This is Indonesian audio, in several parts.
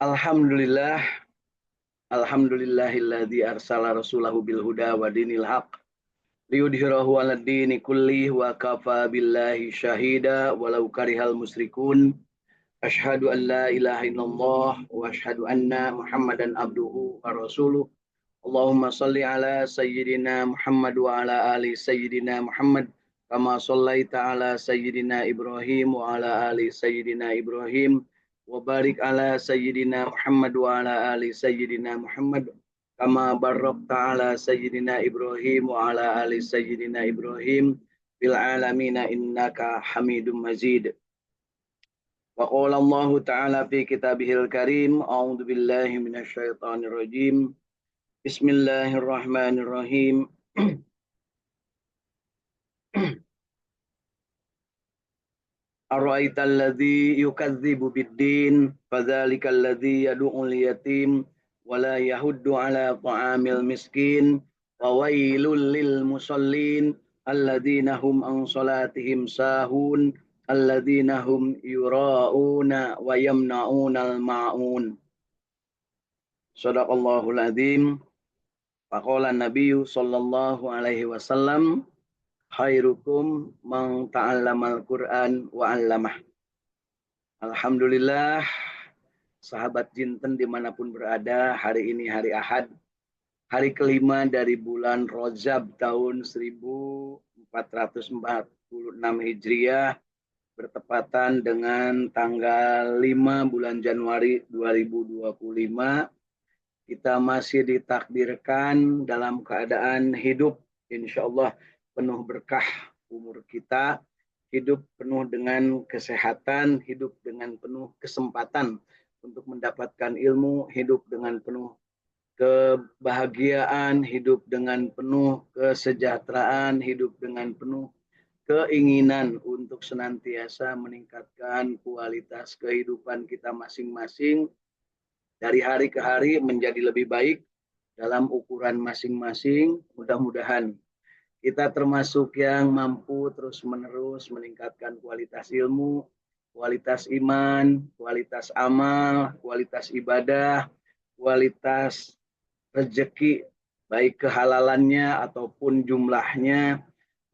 Alhamdulillah, alhamdulillahilladzi arsala rasulahu bil huda wa dinil haq liyudhhirahu 'alad dini kulli wa kafa billahi syahida walau karihal musyrikun. Asyhadu an la ilaha illallah wa asyhadu anna Muhammadan abduhu wa rasuluh. Allahumma salli ala sayyidina Muhammad wa ala ali sayyidina Muhammad kama sallaita ala sayyidina Ibrahim wa ala ali sayyidina Ibrahim wa barik ala sayyidina Muhammad wa ala ali sayyidina Muhammad kama barakta ala sayyidina Ibrahim wa ala ali sayyidina Ibrahim fil alamin innaka Hamidum Majid. Wa qala Allah ta'ala fi kitabihil karim a'udzu billahi minasy syaithanir rajim. Bismillahirrahmanirrahim. Ara'aital ladzi yukadzibu biddin fadzalikal ladzi yad'ul yatim wa la yahuddu ala ta'amil miskin wa wailul lil musallin alladzina hum an salatihim sahun alladzina hum yura'una wa yamna'unal ma'un. Shadaqallahul adzim. Faqala Nabiyyu sallallahu alaihi wasallam khairukum man ta'allamal Qur'an wa 'allamah. Alhamdulillah, sahabat jinten dimanapun berada, hari ini hari Ahad, hari kelima dari bulan Rajab tahun 1446 Hijriah, bertepatan dengan tanggal 5 bulan Januari 2025. Kita masih ditakdirkan dalam keadaan hidup, insya Allah penuh berkah umur kita, hidup penuh dengan kesehatan, hidup dengan penuh kesempatan untuk mendapatkan ilmu, hidup dengan penuh kebahagiaan, hidup dengan penuh kesejahteraan, hidup dengan penuh keinginan untuk senantiasa meningkatkan kualitas kehidupan kita masing-masing dari hari ke hari menjadi lebih baik dalam ukuran masing-masing. Mudah-mudahan kita termasuk yang mampu terus-menerus meningkatkan kualitas ilmu, kualitas iman, kualitas amal, kualitas ibadah, kualitas rezeki, baik kehalalannya ataupun jumlahnya,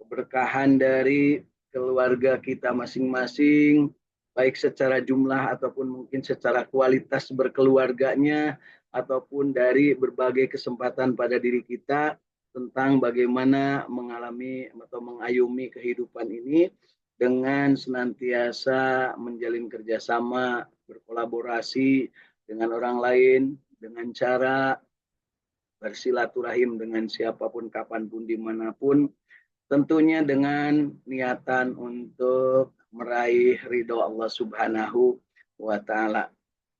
keberkahan dari keluarga kita masing-masing, baik secara jumlah ataupun mungkin secara kualitas berkeluarganya, ataupun dari berbagai kesempatan pada diri kita tentang bagaimana mengalami atau mengayumi kehidupan ini dengan senantiasa menjalin kerjasama, berkolaborasi dengan orang lain, dengan cara bersilaturahim dengan siapapun, kapanpun, dimanapun, tentunya dengan niatan untuk meraih ridho Allah Subhanahu wa Ta'ala.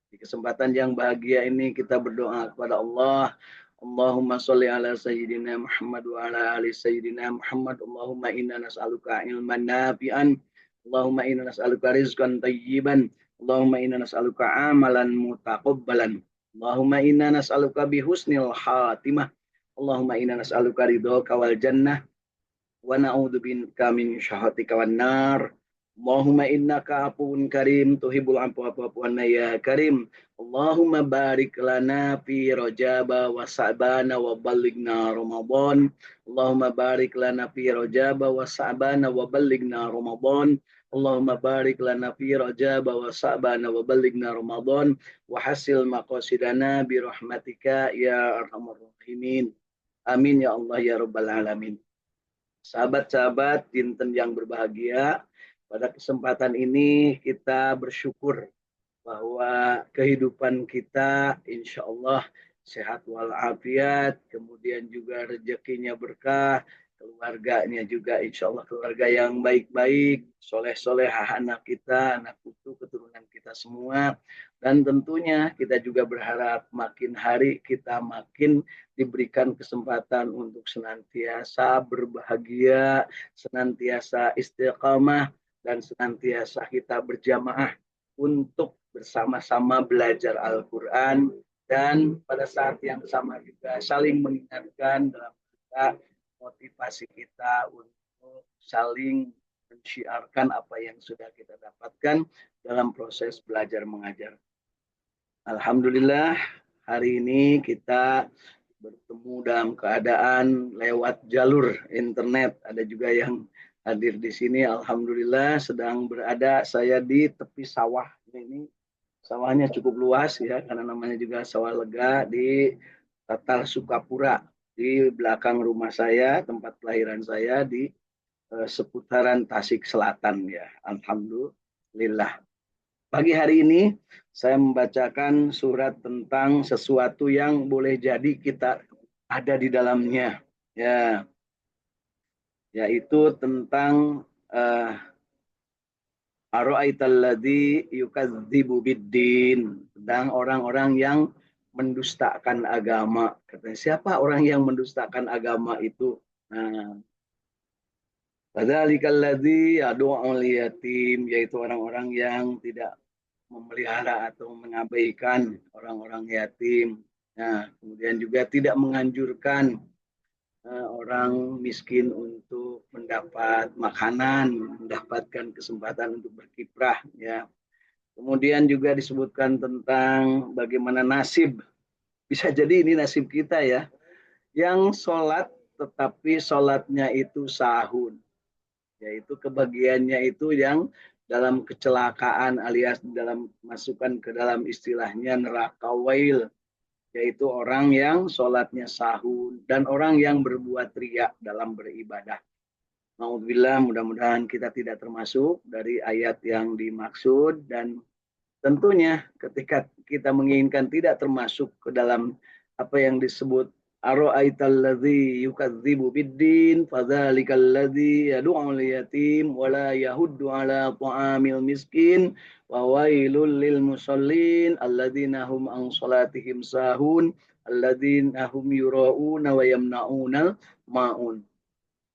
Di kesempatan yang bahagia ini kita berdoa kepada Allah. Allahumma sholli ala sayyidina Muhammad wa ala ali sayyidina Muhammad. Allahumma inna nas'aluka ilman nafi'an. Allahumma inna nas'aluka rizqan tayyiban. Allahumma inna nas'aluka amalan mutaqabbalan. Allahumma inna nas'aluka bihusnil khatimah. Allahumma inna nas'aluka ridhoka wal jannah wa na'udzubika min syahhatika wan nar. Allahumma innaka afuwun karim tuhibbul afwa fa'fu anna ya karim. Allahumma barik lana fi Rajaba wa Sa'bana wa ballighna Ramadan. Allahumma barik lana fi Rajaba wa Sa'bana wa ballighna Ramadan. Allahumma barik lana fi Rajaba wa Sa'bana wa ballighna Ramadan wa hasil maqasidana bi rahmatika ya arhamar rahimin. Amin ya Allah ya rabbal alamin. Sahabat-sahabat dinten yang berbahagia, pada kesempatan ini kita bersyukur bahwa kehidupan kita insya Allah sehat walafiat, kemudian juga rezekinya berkah, keluarganya juga insya Allah keluarga yang baik-baik, soleh-solehah anak kita, anak putu, keturunan kita semua. Dan tentunya kita juga berharap makin hari kita makin diberikan kesempatan untuk senantiasa berbahagia, senantiasa istiqamah, dan senantiasa kita berjamaah untuk bersama-sama belajar Al-Quran, dan pada saat yang sama juga saling mengingatkan dalam kita motivasi kita untuk saling mensyiarkan apa yang sudah kita dapatkan dalam proses belajar mengajar. Alhamdulillah, hari ini kita bertemu dalam keadaan lewat jalur internet. Ada juga yang hadir di sini. Alhamdulillah, sedang berada saya di tepi sawah. Ini sawahnya cukup luas ya, karena namanya juga sawah lega di Tatal Sukapura, di belakang rumah saya, tempat kelahiran saya di seputaran Tasik Selatan ya. Alhamdulillah. Pagi hari ini saya membacakan surat tentang sesuatu yang boleh jadi kita ada di dalamnya, ya, yaitu tentang Ara'aitalladzi yukadzibu biddin, tentang orang-orang yang mendustakan agama. Katanya, siapa orang yang mendustakan agama itu? Nah, padzalikal yad'ul yatim, yaitu orang-orang yang tidak memelihara atau mengabaikan orang-orang yatim. Nah, kemudian juga tidak menganjurkan orang miskin untuk mendapat makanan, mendapatkan kesempatan untuk berkiprah. Ya. Kemudian juga disebutkan tentang bagaimana nasib, bisa jadi ini nasib kita ya, yang sholat tetapi sholatnya itu sahun, yaitu kebagiannya itu yang dalam kecelakaan alias dalam masukkan ke dalam istilahnya neraka wail, yaitu orang yang sholatnya sahun dan orang yang berbuat riya dalam beribadah. Nauzubillah, mudah-mudahan kita tidak termasuk dari ayat yang dimaksud, dan tentunya ketika kita menginginkan tidak termasuk ke dalam apa yang disebut ara'aitalladzi yukadzibu biddin fadzalikal yad'ul yatim wala yahuddu ala ta'amil miskin wa wailul lil musallin alladzina hum an salatihim sahun alladzina hum yura'una wa yamna'unal ma'un.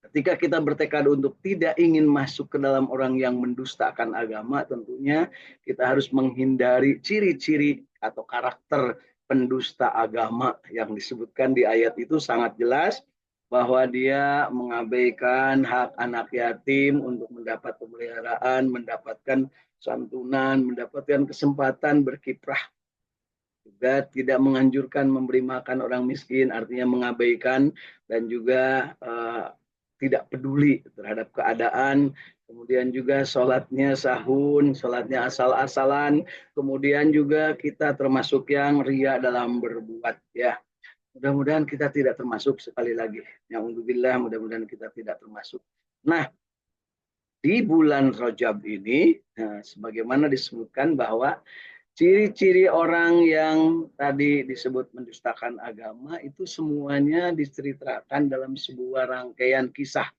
Ketika kita bertekad untuk tidak ingin masuk ke dalam orang yang mendustakan agama, tentunya kita harus menghindari ciri-ciri atau karakter pendusta agama yang disebutkan di ayat itu sangat jelas, bahwa dia mengabaikan hak anak yatim untuk mendapat pemeliharaan, mendapatkan santunan, mendapatkan kesempatan berkiprah. Juga tidak menganjurkan memberi makan orang miskin, artinya mengabaikan, dan juga tidak peduli terhadap keadaan. Kemudian juga sholatnya sahun, sholatnya asal-asalan. Kemudian juga kita termasuk yang ria dalam berbuat. Ya, mudah-mudahan kita tidak termasuk, sekali lagi. Na'udzubillah, mudah-mudahan kita tidak termasuk. Nah, di bulan Rajab ini, nah, sebagaimana disebutkan bahwa ciri-ciri orang yang tadi disebut mendustakan agama itu semuanya diceritakan dalam sebuah rangkaian kisah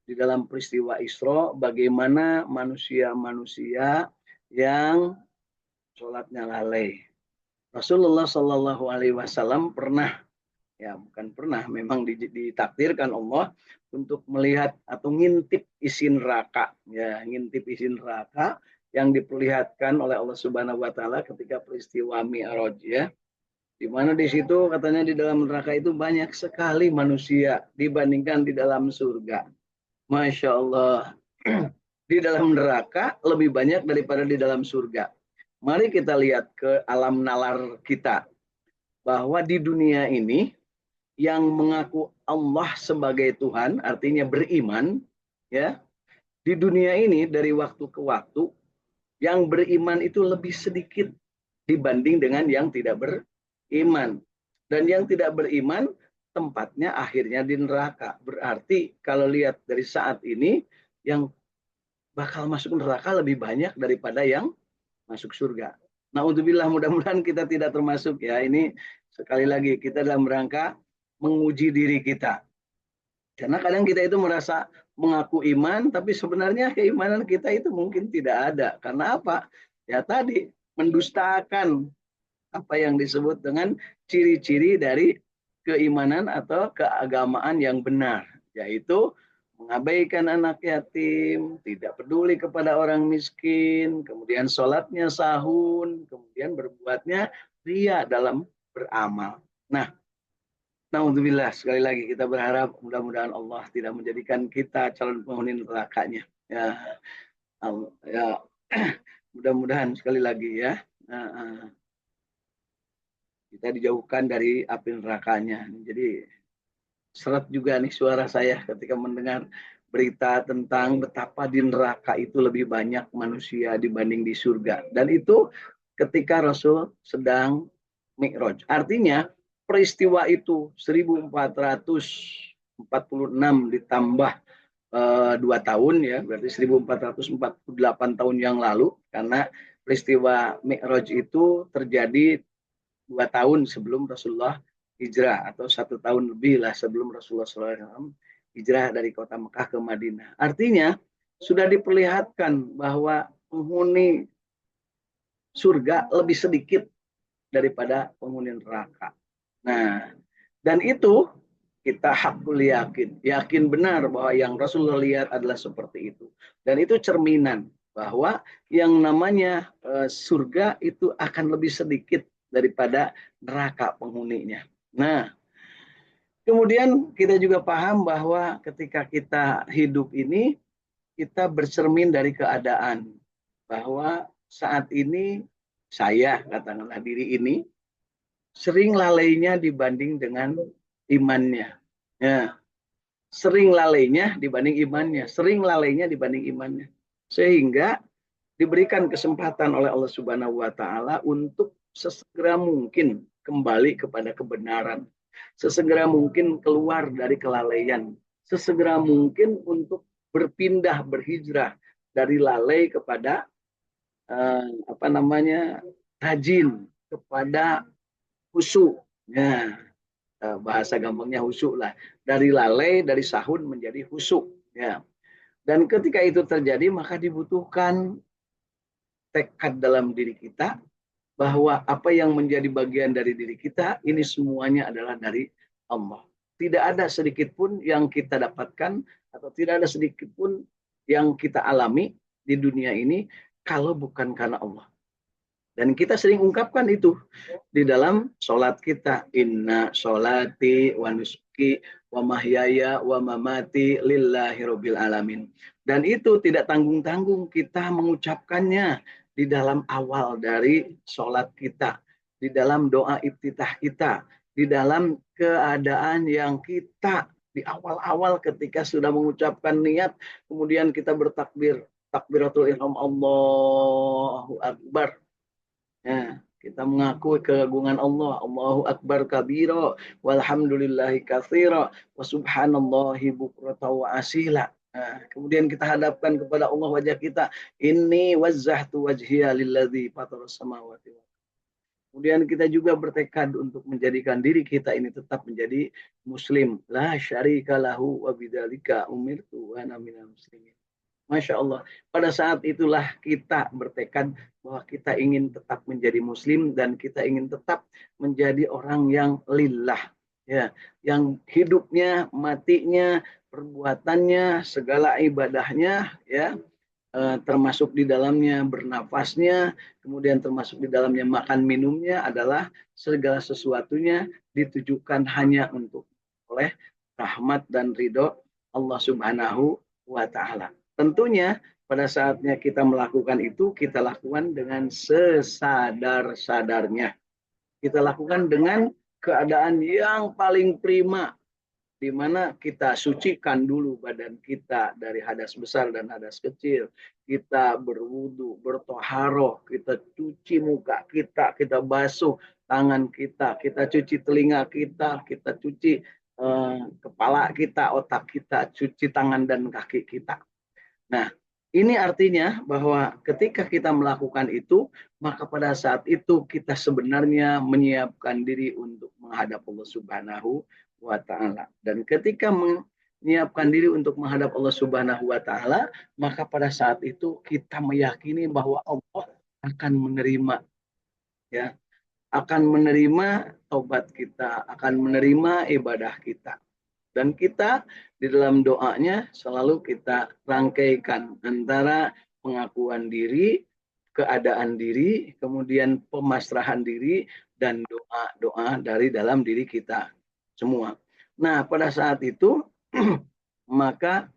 di dalam peristiwa Isra, bagaimana manusia-manusia yang sholatnya lalai. Rasulullah Shallallahu Alaihi Wasallam pernah, ya bukan pernah, memang ditakdirkan Allah untuk melihat atau ngintip isi neraka, ya ngintip isi neraka yang diperlihatkan oleh Allah Subhanahu Wa Taala ketika peristiwa Mi'raj, ya, di mana di situ katanya di dalam neraka itu banyak sekali manusia dibandingkan di dalam surga. Masya Allah. Di dalam neraka lebih banyak daripada di dalam surga. Mari kita lihat ke alam nalar kita, bahwa di dunia ini yang mengaku Allah sebagai Tuhan, artinya beriman, ya, di dunia ini dari waktu ke waktu yang beriman itu lebih sedikit dibanding dengan yang tidak beriman. Dan yang tidak beriman tempatnya akhirnya di neraka. Berarti kalau lihat dari saat ini, yang bakal masuk neraka lebih banyak daripada yang masuk surga. Naudzubillah, mudah-mudahan kita tidak termasuk ya. Ini sekali lagi kita dalam rangka menguji diri kita. Karena kadang kita itu merasa mengaku iman, tapi sebenarnya keimanan kita itu mungkin tidak ada. Karena apa? Ya tadi, mendustakan apa yang disebut dengan ciri-ciri dari keimanan atau keagamaan yang benar, yaitu mengabaikan anak yatim, tidak peduli kepada orang miskin, kemudian sholatnya sahun, kemudian berbuatnya ria dalam beramal. Nah, naudzubillah, sekali lagi kita berharap mudah-mudahan Allah tidak menjadikan kita calon penghuni nerakanya. Ya, ya, mudah-mudahan sekali lagi ya. Nah, kita dijauhkan dari api nerakanya. Jadi seret juga nih suara saya ketika mendengar berita tentang betapa di neraka itu lebih banyak manusia dibanding di surga. Dan itu ketika Rasul sedang Mi'raj. Artinya peristiwa itu 1446 ditambah 2 tahun, ya berarti 1448 tahun yang lalu, karena peristiwa Mi'raj itu terjadi 2 tahun sebelum Rasulullah hijrah, atau 1 tahun lebih lah sebelum Rasulullah SAW hijrah dari kota Mekah ke Madinah. Artinya sudah diperlihatkan bahwa penghuni surga lebih sedikit daripada penghuni neraka. Nah, dan itu kita hakul yakin, yakin benar bahwa yang Rasulullah lihat adalah seperti itu. Dan itu cerminan bahwa yang namanya surga itu akan lebih sedikit daripada neraka penghuninya. Nah, kemudian kita juga paham bahwa ketika kita hidup ini, kita bercermin dari keadaan. Bahwa saat ini saya, katakanlah diri ini, sering lalainya dibanding dengan imannya. Ya, sering lalainya dibanding imannya, sering lalainya dibanding imannya. Sehingga diberikan kesempatan oleh Allah Subhanahu wa taala untuk sesegera mungkin kembali kepada kebenaran. Sesegera mungkin keluar dari kelalaian. Sesegera mungkin untuk berpindah, berhijrah dari lalai kepada rajin, kepada khusyuk. Ya, bahasa gampangnya khusyuk lah. Dari lalai, dari sahun menjadi khusyuk. Ya. Dan ketika itu terjadi, maka dibutuhkan tekad dalam diri kita bahwa apa yang menjadi bagian dari diri kita ini semuanya adalah dari Allah. Tidak ada sedikit pun yang kita dapatkan atau tidak ada sedikit pun yang kita alami di dunia ini kalau bukan karena Allah. Dan kita sering ungkapkan itu di dalam sholat kita. Inna sholati wa nusuki wa mahyaya wa mamati lillahi rabbil alamin. Dan itu tidak tanggung-tanggung kita mengucapkannya di dalam awal dari sholat kita, di dalam doa iftitah kita, di dalam keadaan yang kita di awal-awal ketika sudah mengucapkan niat, kemudian kita bertakbir, takbiratul ihram, Allahu Akbar. Ya, kita mengakui keagungan Allah. Allahu Akbar kabira walhamdulillahi katsira wa subhanallahi bukrata wa asila. Nah, kemudian kita hadapkan kepada Allah wajah kita. Inni wazzahtu wajhiya lilladzi fataras samawati wal. Kemudian kita juga bertekad untuk menjadikan diri kita ini tetap menjadi muslim. La syarika lahu wa bidzalika umirtu wa ana minal muslimin. Masya Allah. Pada saat itulah kita bertekad bahwa kita ingin tetap menjadi muslim dan kita ingin tetap menjadi orang yang lillah. Ya, yang hidupnya, matinya, perbuatannya, segala ibadahnya, ya, termasuk di dalamnya bernafasnya, kemudian termasuk di dalamnya makan minumnya adalah segala sesuatunya ditujukan hanya untuk oleh rahmat dan ridho Allah Subhanahu wa taala. Tentunya pada saatnya kita melakukan itu, kita lakukan dengan sesadar-sadarnya. Kita lakukan dengan keadaan yang paling prima, di mana kita sucikan dulu badan kita dari hadas besar dan hadas kecil. Kita berwudu, bertoharoh, kita cuci muka kita basuh tangan kita cuci telinga kita cuci kepala kita, otak kita, cuci tangan dan kaki kita. Nah, ini artinya bahwa ketika kita melakukan itu, maka pada saat itu kita sebenarnya menyiapkan diri untuk menghadap Allah Subhanahu wa taala. Dan ketika menyiapkan diri untuk menghadap Allah Subhanahu wa taala, maka pada saat itu kita meyakini bahwa Allah akan menerima, ya, akan menerima taubat kita, akan menerima ibadah kita. Dan kita di dalam doanya selalu kita rangkaikan antara pengakuan diri, keadaan diri, kemudian pemasrahan diri, dan doa-doa dari dalam diri kita semua. Nah, pada saat itu, maka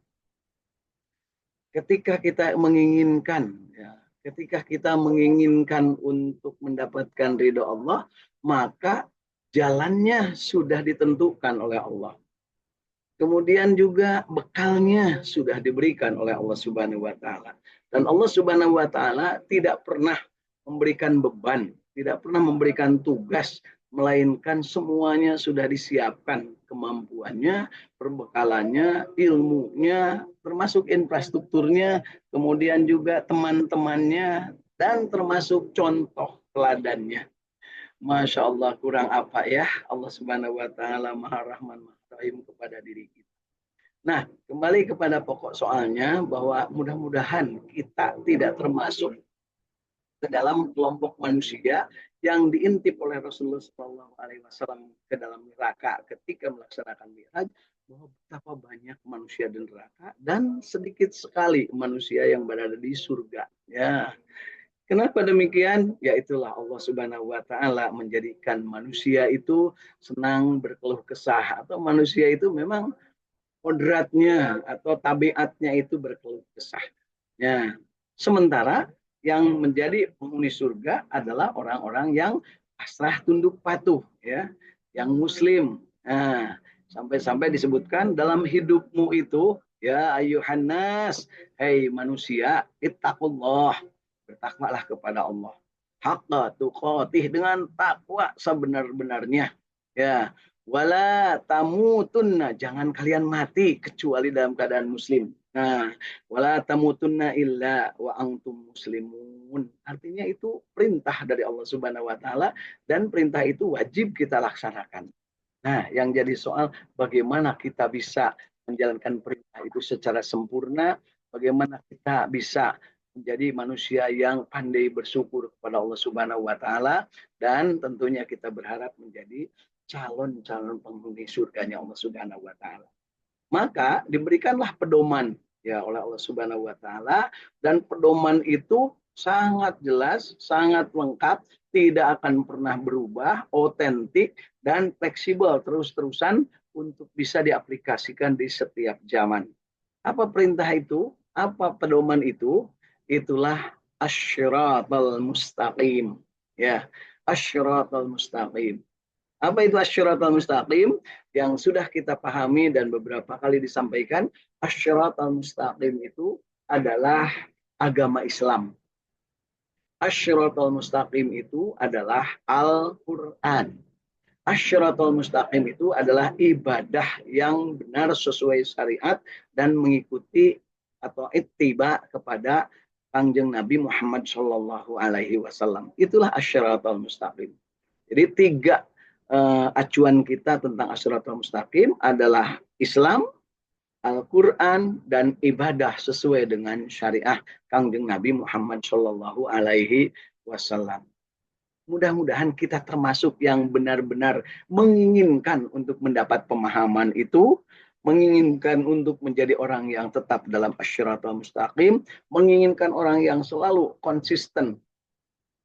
ketika kita menginginkan, ya, Ketika kita menginginkan untuk mendapatkan ridho Allah, maka jalannya sudah ditentukan oleh Allah. Kemudian juga bekalnya sudah diberikan oleh Allah Subhanahu wa taala. Dan Allah Subhanahu wa taala tidak pernah memberikan beban, tidak pernah memberikan tugas, melainkan semuanya sudah disiapkan, kemampuannya, perbekalannya, ilmunya, termasuk infrastrukturnya, kemudian juga teman-temannya, dan termasuk contoh teladannya. Masya Allah, kurang apa ya, Allah Subhanahu wa taala Maha Rahman Maha Rahim kepada diri kita. Nah, kembali kepada pokok soalnya, bahwa mudah-mudahan kita tidak termasuk ke dalam kelompok manusia yang diintip oleh Rasulullah SAW ke dalam neraka ketika melaksanakan Mi'raj, bahwa betapa banyak manusia di neraka dan sedikit sekali manusia yang berada di surga. Ya, kenapa demikian? Ya itulah Allah Subhanahu wa taala menjadikan manusia itu senang berkeluh kesah, atau manusia itu memang kodratnya atau tabiatnya itu berkeluh kesah. Ya. Sementara yang menjadi penghuni surga adalah orang-orang yang pasrah tunduk patuh, ya, yang muslim. Nah, sampai-sampai disebutkan dalam hidupmu itu, ya ayuhan nas, hei manusia, ittaqullah, bertakwalah kepada Allah. Haqqa tuqatih, dengan takwa sebenar-benarnya. Ya, wala tamutunna, jangan kalian mati kecuali dalam keadaan muslim. Nah, wala tamutunna illa wa antum muslimun. Artinya itu perintah dari Allah Subhanahu wa taala, dan perintah itu wajib kita laksanakan. Nah, yang jadi soal bagaimana kita bisa menjalankan perintah itu secara sempurna, bagaimana kita bisa menjadi manusia yang pandai bersyukur kepada Allah Subhanahu wa taala, dan tentunya kita berharap menjadi calon-calon penghuni surganya Allah Subhanahu wa taala. Maka diberikanlah pedoman ya oleh Allah Subhanahu wa taala, dan pedoman itu sangat jelas, sangat lengkap, tidak akan pernah berubah, otentik dan fleksibel terus-terusan untuk bisa diaplikasikan di setiap zaman. Apa perintah itu? Apa pedoman itu? Itulah asyiratal mustaqim. Ya, asyiratal mustaqim. Apa itu asyiratal mustaqim? Yang sudah kita pahami dan beberapa kali disampaikan, asyiratal mustaqim itu adalah agama Islam. Asyiratal mustaqim itu adalah Al-Quran. Asyiratal mustaqim itu adalah ibadah yang benar sesuai syariat dan mengikuti atau ittiba kepada Kanjeng Nabi Muhammad Shallallahu Alaihi Wasallam. Itulah asyiratal mustaqim. Jadi tiga acuan kita tentang asyiratal mustaqim adalah Islam, Al-Quran, dan ibadah sesuai dengan syariah Kanjeng Nabi Muhammad Shallallahu Alaihi Wasallam. Mudah-mudahan kita termasuk yang benar-benar menginginkan untuk mendapat pemahaman itu, menginginkan untuk menjadi orang yang tetap dalam asyiratal mustaqim, menginginkan orang yang selalu konsisten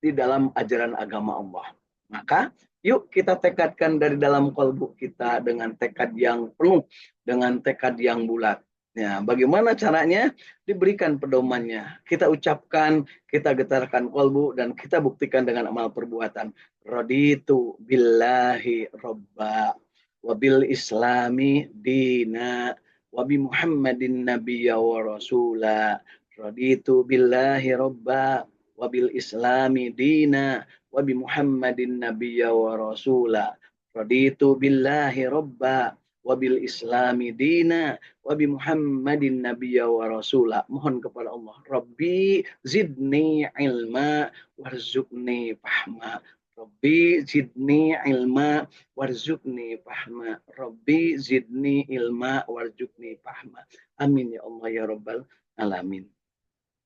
di dalam ajaran agama Allah. Maka yuk kita tekadkan dari dalam kalbu kita dengan tekad yang penuh, dengan tekad yang bulat. Ya, bagaimana caranya? Diberikan pedomannya. Kita ucapkan, kita getarkan kalbu, dan kita buktikan dengan amal perbuatan. Raditu billahi robba, wabil islami dina, wabi muhammadin nabiyya wa rasula. Raditu billahi robba, wabil islami dina, wabi muhammadin nabiyya wa rasula. Raditu billahi robba, wabil islami dina, wabi muhammadin nabiyya wa rasula. Mohon kepada Allah, Rabbi zidni ilma warzuqni fahma. Rabbi zidni ilma warzuqni fahma. Rabbi zidni ilma warzuqni fahma. Amin ya Allah ya Rabbal alamin.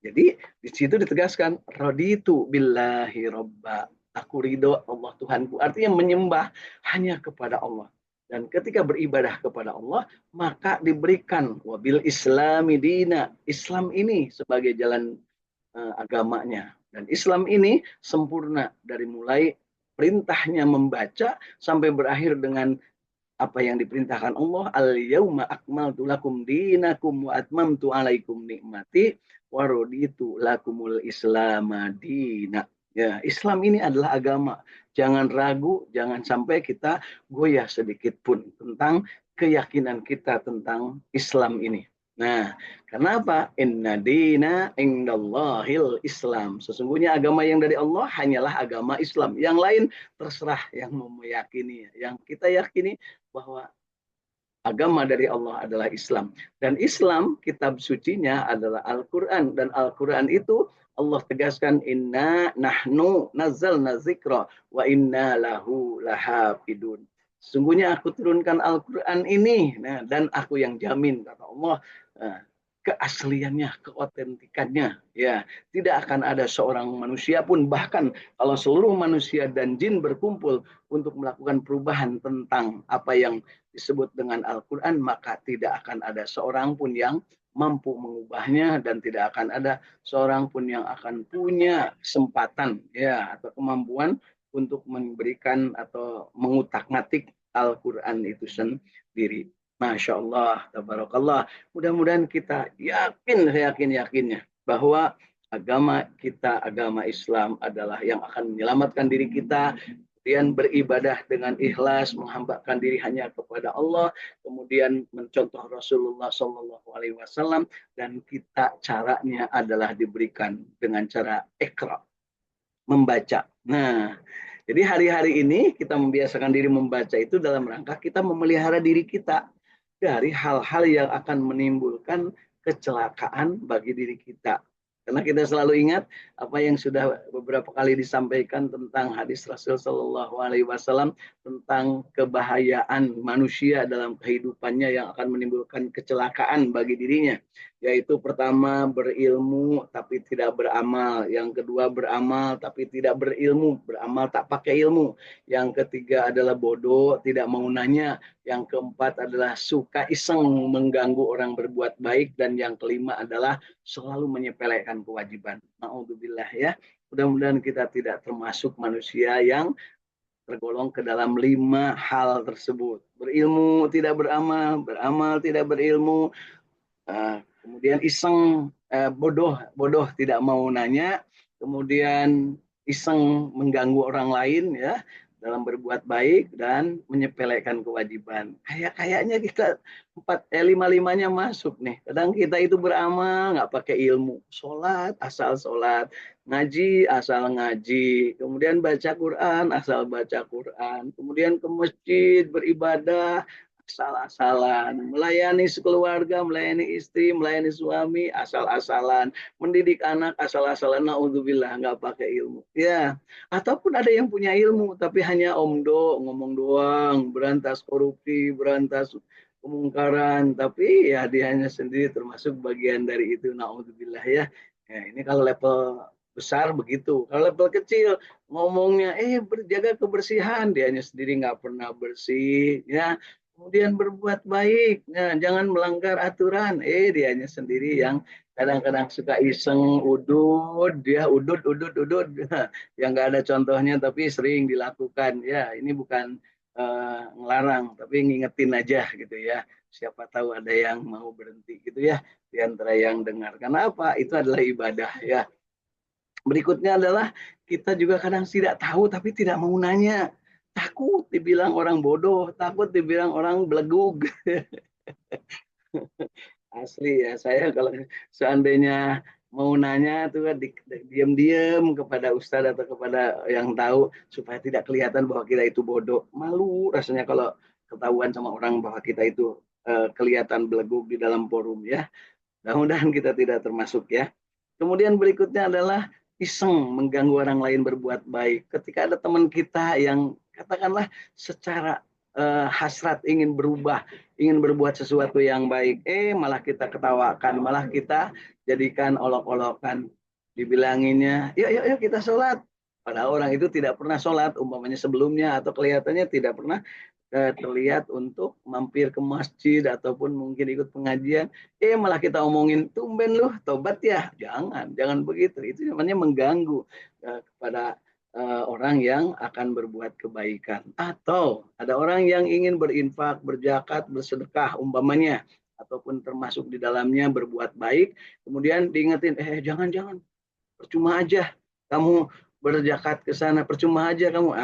Jadi di situ ditegaskan raditu billahi robba. Aku ridho Allah Tuhanku. Artinya menyembah hanya kepada Allah. Dan ketika beribadah kepada Allah, maka diberikan wabil islami dina. Islam ini sebagai jalan agamanya. Dan Islam ini sempurna dari mulai perintahnya membaca sampai berakhir dengan apa yang diperintahkan Allah, al-yauma akmaltu lakum dinakum wa atmamtu alaikum nikmati wa raditu lakumul islama dina. Ya, Islam ini adalah agama. Jangan ragu, jangan sampai kita goyah sedikit pun tentang keyakinan kita tentang Islam ini. Nah, kenapa? Inna dina indallahil Islam. Sesungguhnya agama yang dari Allah hanyalah agama Islam. Yang lain terserah yang mau meyakini. Yang kita yakini bahwa agama dari Allah adalah Islam. Dan Islam, kitab sucinya adalah Al-Quran. Dan Al-Quran itu Allah tegaskan, inna nahnu nazzalna zikra wa inna lahu lahafidun. Sesungguhnya aku turunkan Al-Quran ini, nah, dan aku yang jamin, kata Allah, keasliannya, keotentikannya. Ya, tidak akan ada seorang manusia pun, bahkan kalau seluruh manusia dan jin berkumpul untuk melakukan perubahan tentang apa yang disebut dengan Al-Quran, maka tidak akan ada seorang pun yang mampu mengubahnya dan tidak akan ada seorang pun yang akan punya kesempatan ya atau kemampuan untuk memberikan atau mengutak-ngatik Al-Quran itu sendiri. Masya Allah, tabarakallah. Mudah-mudahan kita yakinnya bahwa agama kita, agama Islam adalah yang akan menyelamatkan diri kita, kemudian beribadah dengan ikhlas, menghambakan diri hanya kepada Allah, kemudian mencontoh Rasulullah SAW, dan kita caranya adalah diberikan dengan cara ikra, membaca. Nah, jadi hari-hari ini kita membiasakan diri membaca itu dalam rangka kita memelihara diri kita dari hal-hal yang akan menimbulkan kecelakaan bagi diri kita. Karena kita selalu ingat apa yang sudah beberapa kali disampaikan tentang hadis Rasul Shallallahu Alaihi Wasallam tentang kebahayaan manusia dalam kehidupannya yang akan menimbulkan kecelakaan bagi dirinya. Yaitu pertama berilmu tapi tidak beramal, yang kedua beramal tapi tidak berilmu, beramal tak pakai ilmu, yang ketiga adalah bodoh, tidak mau nanya, yang keempat adalah suka iseng mengganggu orang berbuat baik, dan yang kelima adalah selalu menyepelekan kewajiban. Na'udzubillah ya. Mudah-mudahan kita tidak termasuk manusia yang tergolong ke dalam 5 hal tersebut. Berilmu tidak beramal, beramal tidak berilmu, kemudian iseng, bodoh tidak mau nanya, kemudian iseng mengganggu orang lain ya dalam berbuat baik dan menyepelekan kewajiban. Kayaknya kita lima-limanya masuk nih. Kadang kita itu beramal nggak pakai ilmu, sholat asal sholat, ngaji asal ngaji, kemudian baca Quran asal baca Quran, kemudian ke masjid beribadah asal-asalan, melayani sekeluarga, melayani istri, melayani suami, asal-asalan, mendidik anak asal-asalan, naudzubillah, nggak pakai ilmu. Ya, ataupun ada yang punya ilmu tapi hanya omdo, ngomong doang, berantas korupsi, berantas kemungkaran, tapi ya dia hanya sendiri termasuk bagian dari itu, naudzubillah ya. Ya, ini kalau level besar begitu. Kalau level kecil ngomongnya berjaga kebersihan, dia hanya sendiri nggak pernah bersih ya, kemudian berbuat baik, nah, jangan melanggar aturan. Dianya sendiri yang kadang-kadang suka iseng, udud, yang nggak ada contohnya tapi sering dilakukan. Ya, ini bukan ngelarang, tapi ngingetin aja gitu ya. Siapa tahu ada yang mau berhenti gitu ya di antara yang dengar. Karena apa? Itu adalah ibadah ya. Berikutnya adalah kita juga kadang tidak tahu tapi tidak mau nanya. Takut dibilang orang bodoh, takut dibilang orang belegug. Asli ya, saya kalau seandainya mau nanya tuh kan diam-diam kepada ustadz atau kepada yang tahu supaya tidak kelihatan bahwa kita itu bodoh. Malu rasanya kalau ketahuan sama orang bahwa kita itu kelihatan belegug di dalam forum ya. Mudah-mudahan kita tidak termasuk ya. Kemudian berikutnya adalah iseng mengganggu orang lain berbuat baik. Ketika ada teman kita yang katakanlah secara hasrat ingin berubah, ingin berbuat sesuatu yang baik, malah kita ketawakan, malah kita jadikan olok-olokan. Dibilanginnya, yuk kita sholat. Padahal orang itu tidak pernah sholat, umpamanya sebelumnya, atau kelihatannya tidak pernah terlihat untuk mampir ke masjid ataupun mungkin ikut pengajian, malah kita omongin tumben loh tobat ya, jangan begitu, itu namanya mengganggu kepada orang yang akan berbuat kebaikan. Atau ada orang yang ingin berinfak, berzakat, bersedekah umpamanya, ataupun termasuk di dalamnya berbuat baik, kemudian diingetin, jangan-jangan, percuma aja kamu berzakat ke sana, percuma aja kamu.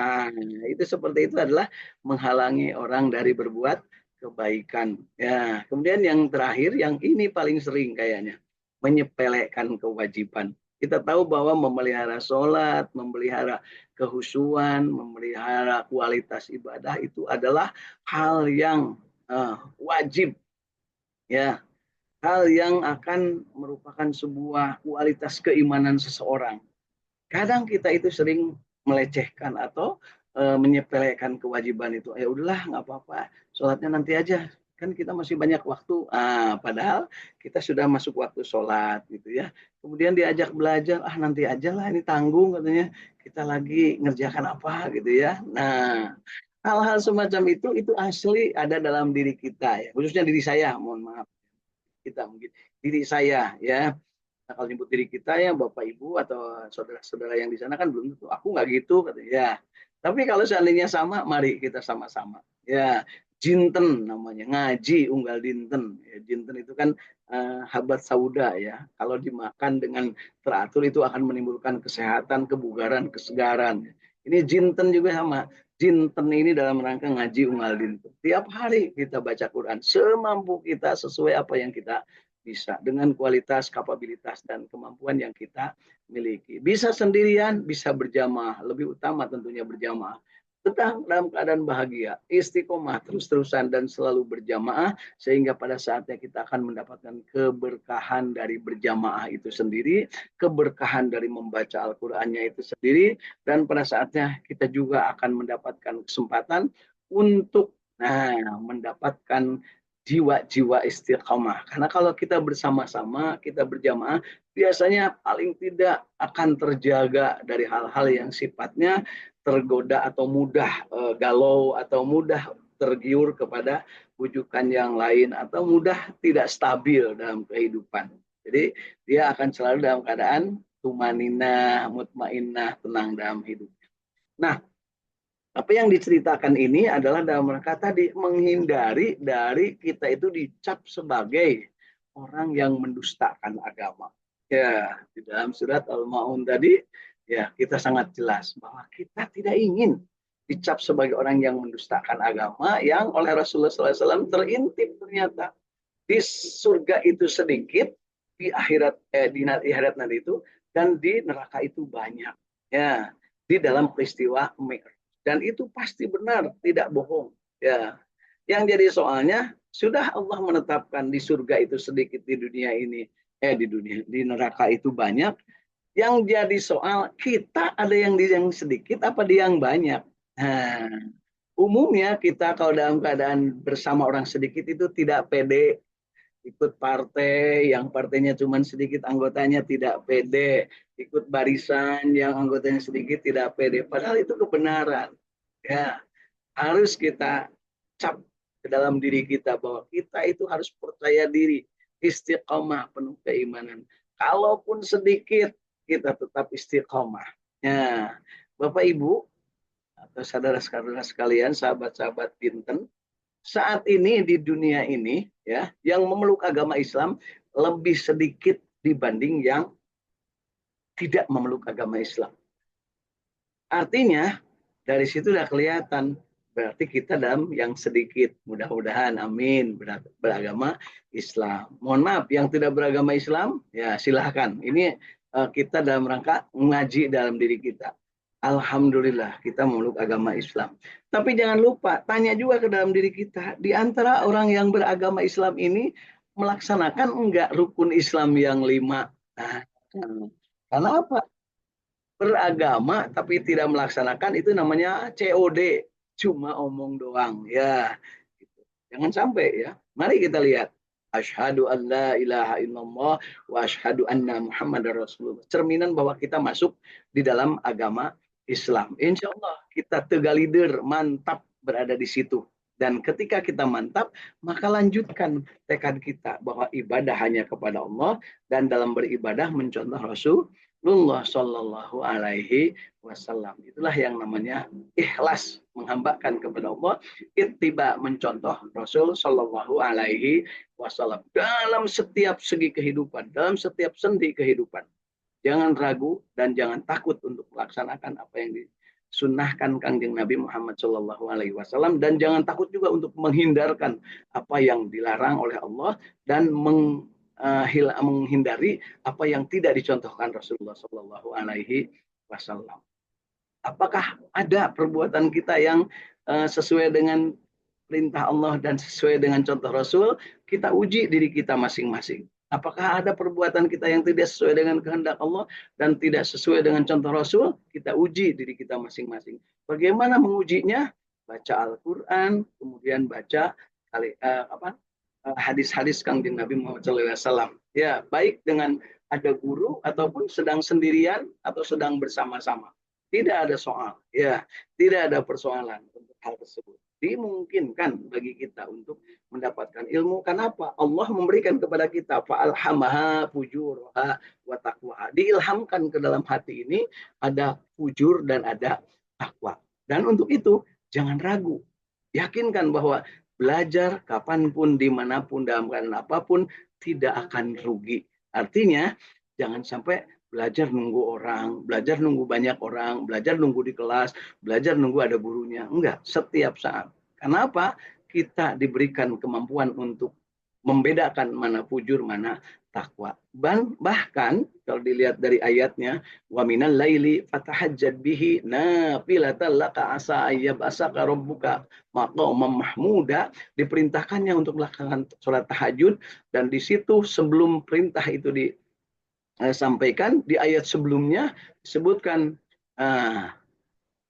Itu seperti itu adalah menghalangi orang dari berbuat kebaikan. Ya, kemudian yang terakhir, yang ini paling sering kayaknya, menyepelekan kewajiban. Kita tahu bahwa memelihara sholat, memelihara kehusuan, memelihara kualitas ibadah itu adalah hal yang wajib, ya, hal yang akan merupakan sebuah kualitas keimanan seseorang. Kadang kita itu sering melecehkan atau menyepelekan kewajiban itu. Ya udahlah, nggak apa-apa, sholatnya nanti aja, kan kita masih banyak waktu. Padahal kita sudah masuk waktu sholat gitu ya. Kemudian diajak belajar, nanti aja lah, ini tanggung katanya, kita lagi ngerjakan apa gitu ya. Nah, hal-hal semacam itu asli ada dalam diri kita ya, khususnya diri saya, mohon maaf, kita mungkin diri saya ya. Nah, kalau nyebut diri kita ya Bapak Ibu atau saudara-saudara yang di sana kan belum tentu. Aku nggak gitu katanya. Ya. Tapi kalau seandainya sama, mari kita sama-sama. Ya, jinten namanya, ngaji unggal dinten. Ya, jinten itu kan habat sauda ya. Kalau dimakan dengan teratur itu akan menimbulkan kesehatan, kebugaran, kesegaran. Ini jinten juga sama. Jinten ini dalam rangka ngaji unggal dinten. Tiap hari kita baca Quran semampu kita sesuai apa yang kita bisa dengan kualitas, kapabilitas, dan kemampuan yang kita miliki. Bisa sendirian, bisa berjamaah. Lebih utama tentunya berjamaah. Tetap dalam keadaan bahagia, istiqomah terus-terusan dan selalu berjamaah, sehingga pada saatnya kita akan mendapatkan keberkahan dari berjamaah itu sendiri, keberkahan dari membaca Al-Qur'annya itu sendiri, dan pada saatnya kita juga akan mendapatkan kesempatan untuk mendapatkan jiwa-jiwa istiqomah. Karena kalau kita bersama-sama, kita berjamaah, biasanya paling tidak akan terjaga dari hal-hal yang sifatnya tergoda atau mudah galau atau mudah tergiur kepada bujukan yang lain atau mudah tidak stabil dalam kehidupan. Jadi dia akan selalu dalam keadaan tumaninah, mutmainnah, tenang dalam hidup. Nah, apa yang diceritakan ini adalah dalam rangka tadi menghindari dari kita itu dicap sebagai orang yang mendustakan agama. Ya, di dalam surat Al-Maun tadi ya kita sangat jelas bahwa kita tidak ingin dicap sebagai orang yang mendustakan agama yang oleh Rasulullah SAW terintip ternyata di surga itu sedikit, di akhirat nanti itu, dan di neraka itu banyak. Ya, di dalam peristiwa Mi'raj. Dan itu pasti benar, tidak bohong. Ya, yang jadi soalnya sudah Allah menetapkan di surga itu sedikit, di dunia ini, di neraka itu banyak. Yang jadi soal kita ada yang di yang sedikit apa di yang banyak. Nah, umumnya kita kalau dalam keadaan bersama orang sedikit itu tidak pede, ikut partai yang partainya cuma sedikit anggotanya tidak pede, ikut barisan yang anggotanya sedikit tidak pede, padahal itu kebenaran. Ya, harus kita cap ke dalam diri kita bahwa kita itu harus percaya diri, istiqomah, penuh keimanan. Kalaupun sedikit, kita tetap istiqomah. Ya, Bapak Ibu atau saudara-saudara sekalian, sahabat-sahabat Binten, saat ini di dunia ini ya, yang memeluk agama Islam lebih sedikit dibanding yang tidak memeluk agama Islam. Artinya dari situ sudah kelihatan berarti kita dalam yang sedikit, mudah-mudahan amin, beragama Islam. Mohon maaf yang tidak beragama Islam ya silahkan. Ini kita dalam rangka mengaji dalam diri kita. Alhamdulillah kita memeluk agama Islam. Tapi jangan lupa tanya juga ke dalam diri kita, di antara orang yang beragama Islam ini melaksanakan enggak rukun Islam yang 5? Nah, karena apa? Beragama tapi tidak melaksanakan itu namanya COD, cuma omong doang ya. Jangan sampai ya. Mari kita lihat. Asyhadu an la ilaha illallah wa asyhadu anna Muhammadar Rasulullah. Cerminan bahwa kita masuk di dalam agama Islam. Insya Allah kita tegalider, mantap berada di situ. Dan ketika kita mantap, maka lanjutkan tekad kita bahwa ibadah hanya kepada Allah dan dalam beribadah mencontoh Rasul Rasulullah Shallallahu Alaihi Wasallam. Itulah yang namanya ikhlas, menghambakan kepada Allah, ittiba, mencontoh Rasul Shallallahu Alaihi Wasallam dalam setiap segi kehidupan, dalam setiap sendi kehidupan. Jangan ragu dan jangan takut untuk melaksanakan apa yang disunnahkan Kangjeng Nabi Muhammad Shallallahu Alaihi Wasallam, dan jangan takut juga untuk menghindarkan apa yang dilarang oleh Allah dan menghindari apa yang tidak dicontohkan Rasulullah Shallallahu Alaihi Wasallam. Apakah ada perbuatan kita yang sesuai dengan perintah Allah dan sesuai dengan contoh Rasul? Kita uji diri kita masing-masing. Apakah ada perbuatan kita yang tidak sesuai dengan kehendak Allah dan tidak sesuai dengan contoh Rasul? Kita uji diri kita masing-masing. Bagaimana mengujinya? Baca Al-Quran, kemudian baca hadis-hadis Kangjeng Nabi Muhammad SAW. Ya, baik dengan ada guru ataupun sedang sendirian atau sedang bersama-sama. Tidak ada soal, ya, tidak ada persoalan untuk hal tersebut. Dimungkinkan bagi kita untuk mendapatkan ilmu. Kenapa? Allah memberikan kepada kita fa'alhamaha fujurha wa taqwa. Diilhamkan ke dalam hati ini ada fujur dan ada takwa. Dan untuk itu jangan ragu. Yakinkan bahwa belajar kapanpun, dimanapun, dalam keadaan apapun tidak akan rugi. Artinya jangan sampai belajar nunggu orang, belajar nunggu banyak orang, belajar nunggu di kelas, belajar nunggu ada gurunya. Enggak, setiap saat. Kenapa? Kita diberikan kemampuan untuk membedakan mana fujur, mana takwa. Bahkan kalau dilihat dari ayatnya, wa minal laili fatahajjad bihi nafilatan laka asa ayyabasaka rabbuka maqaman mahmuda, diperintahkannya untuk melakukan sholat tahajud, dan di situ sebelum perintah itu disampaikan di ayat sebelumnya disebutkan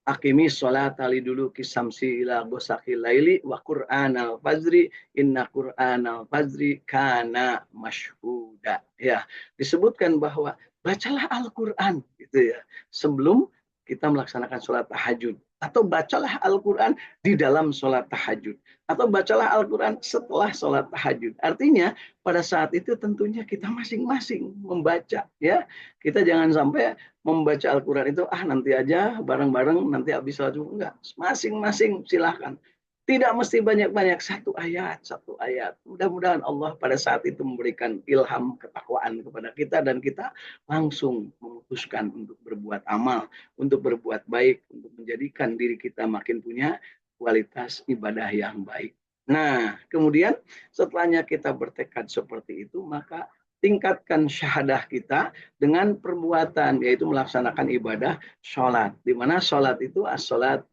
Akimi sholat ali dulu kisamsi ila gosakil laili wa Qur'an al-fajri inna Qur'an al-fajri kana masyhuda. Ya, disebutkan bahwa bacalah Al-Qur'an gitu ya sebelum kita melaksanakan sholat tahajud, atau bacalah Al-Quran di dalam sholat tahajud, atau bacalah Al-Quran setelah sholat tahajud. Artinya pada saat itu tentunya kita masing-masing membaca, ya. Kita jangan sampai membaca Al-Quran itu nanti aja bareng-bareng nanti habis sholat. Enggak, masing-masing silahkan. Tidak mesti banyak-banyak, satu ayat. Mudah-mudahan Allah pada saat itu memberikan ilham ketakwaan kepada kita dan kita langsung memutuskan untuk berbuat amal, untuk berbuat baik, untuk menjadikan diri kita makin punya kualitas ibadah yang baik. Nah, kemudian setelahnya kita bertekad seperti itu, maka tingkatkan syahadah kita dengan perbuatan, yaitu melaksanakan ibadah sholat. Di mana sholat itu as-sholat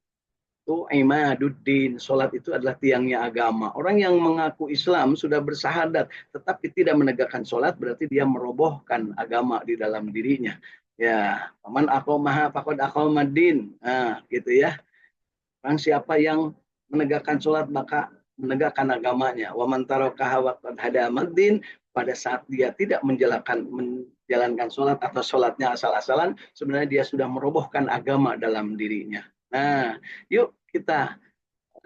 itu imaduddin. Sholat itu adalah tiangnya agama. Orang yang mengaku Islam sudah bersahadat tetapi tidak menegakkan sholat, berarti dia merobohkan agama di dalam dirinya. Ya, man aqamaha faqad aqamaddin. Gitu ya. Orang siapa yang menegakkan sholat maka menegakkan agamanya. Wa man tarakaha waqad hadamaddin, pada saat dia tidak menjalankan sholat atau sholatnya asal-asalan, sebenarnya dia sudah merobohkan agama dalam dirinya. Nah, yuk kita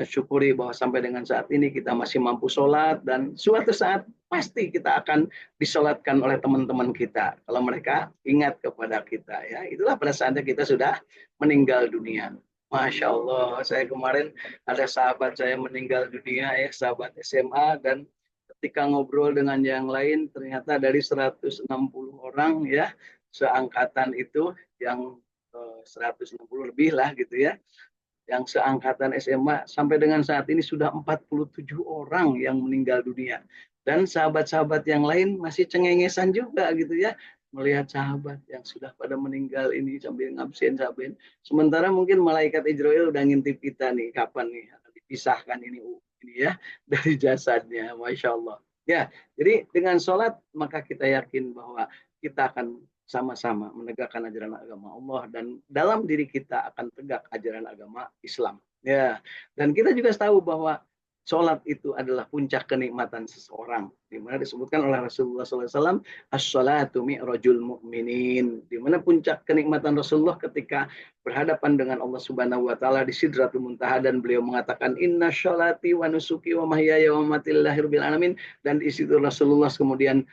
syukuri bahwa sampai dengan saat ini kita masih mampu sholat, dan suatu saat pasti kita akan disolatkan oleh teman-teman kita kalau mereka ingat kepada kita, ya. Itulah pada saatnya kita sudah meninggal dunia. Masya Allah, saya kemarin ada sahabat saya meninggal dunia, ya, sahabat SMA, dan ketika ngobrol dengan yang lain ternyata dari 160 orang, ya, seangkatan itu yang 160 lebih lah gitu ya, yang seangkatan SMA sampai dengan saat ini sudah 47 orang yang meninggal dunia. Dan sahabat-sahabat yang lain masih cengengesan juga gitu ya, melihat sahabat yang sudah pada meninggal ini sambil ngabsen. Sementara mungkin malaikat Israel udah ngintip kita nih, kapan nih akan dipisahkan ini ya dari jasadnya. Masya Allah. Ya, jadi dengan sholat maka kita yakin bahwa kita akan sama-sama menegakkan ajaran agama Allah, dan dalam diri kita akan tegak ajaran agama Islam. Ya, dan kita juga tahu bahwa sholat itu adalah puncak kenikmatan seseorang, di mana disebutkan oleh Rasulullah SAW, as-sholatu mi'rajul mu'minin, di mana puncak kenikmatan Rasulullah ketika berhadapan dengan Allah Subhanahu Wa Taala di Sidratul Muntaha, dan beliau mengatakan inna sholati wa nusuki wa mahyaya wa mamati lillahi rabbil alamin, dan di situ Rasulullah kemudian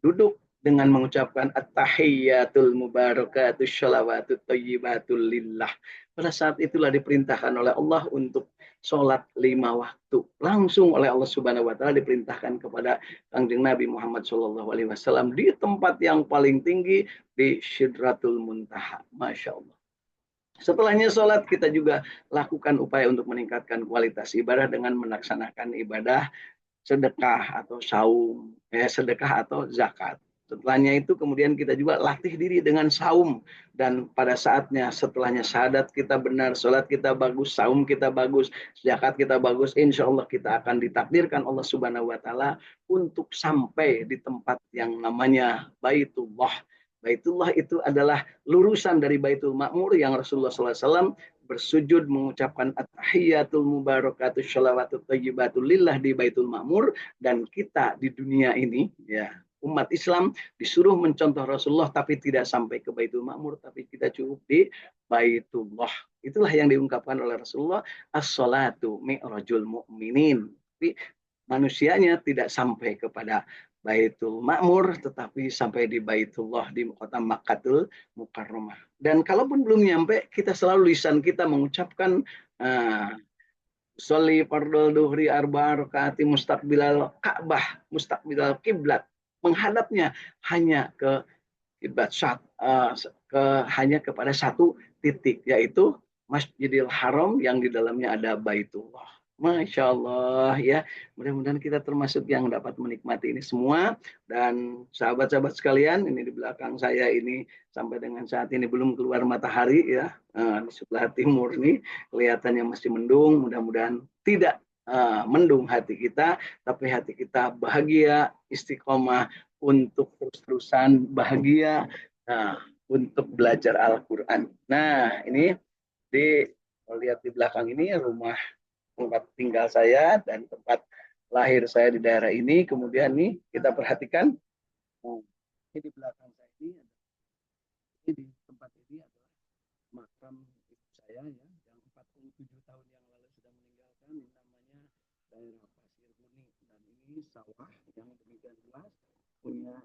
duduk dengan mengucapkan at-tahiyyatul mubarakatus sholawatut thayyibatul lillah. Pada saat itulah diperintahkan oleh Allah untuk sholat 5 waktu. Langsung oleh Allah Subhanahu wa taala diperintahkan kepada Kanjeng Nabi Muhammad SAW di tempat yang paling tinggi di Sidratul Muntaha. Masya Allah. Setelahnya sholat kita juga lakukan upaya untuk meningkatkan kualitas ibadah dengan melaksanakan ibadah sedekah atau saum, sedekah atau zakat. Setelahnya itu kemudian kita juga latih diri dengan saum, dan pada saatnya setelahnya syahadat kita benar, sholat kita bagus, saum kita bagus, zakat kita bagus, insya Allah kita akan ditakdirkan Allah Subhanahu Wa Taala untuk sampai di tempat yang namanya Baitullah. Baitullah itu adalah lurusan dari Baitul Ma'mur yang Rasulullah SAW bersujud mengucapkan at-tahiyyatul mubarakatus sholawatut thayyibatul lillah di Baitul Ma'mur, dan kita di dunia ini ya umat Islam disuruh mencontoh Rasulullah tapi tidak sampai ke Baitul Ma'mur, tapi kita cukup di Baitullah. Itulah yang diungkapkan oleh Rasulullah, as-salatu mi'rajul mu'minin. Tapi manusianya tidak sampai kepada Baitul Ma'mur, tetapi sampai di Baitullah di kota Makkatul Mukarramah. Dan kalaupun belum nyampe, kita selalu lisan kita mengucapkan uh, Sholli fardol duhri arba rakaati mustaqbilal Ka'bah, mustaqbilal kiblat, menghadapnya hanya ke kiblat hanya kepada satu titik, yaitu Masjidil Haram yang di dalamnya ada Baitullah. Masya Allah ya, mudah-mudahan kita termasuk yang dapat menikmati ini semua. Dan sahabat-sahabat sekalian, ini di belakang saya ini sampai dengan saat ini belum keluar matahari ya, di sebelah timur nih kelihatannya masih mendung. Mudah-mudahan tidak mendung hati kita, tapi hati kita bahagia, istiqomah untuk terus-terusan bahagia, untuk belajar Al-Quran. Nah, ini di lihat di belakang ini rumah tempat tinggal saya dan tempat lahir saya di daerah ini. Kemudian nih kita perhatikan, ini di belakang saya ini di tempat ini adalah makam ibu saya ya, yang 47 tahun yang lalu sudah meninggalkan, ini namanya daerah Pasir Kuning, dan ini sawah yang demikian luas, punya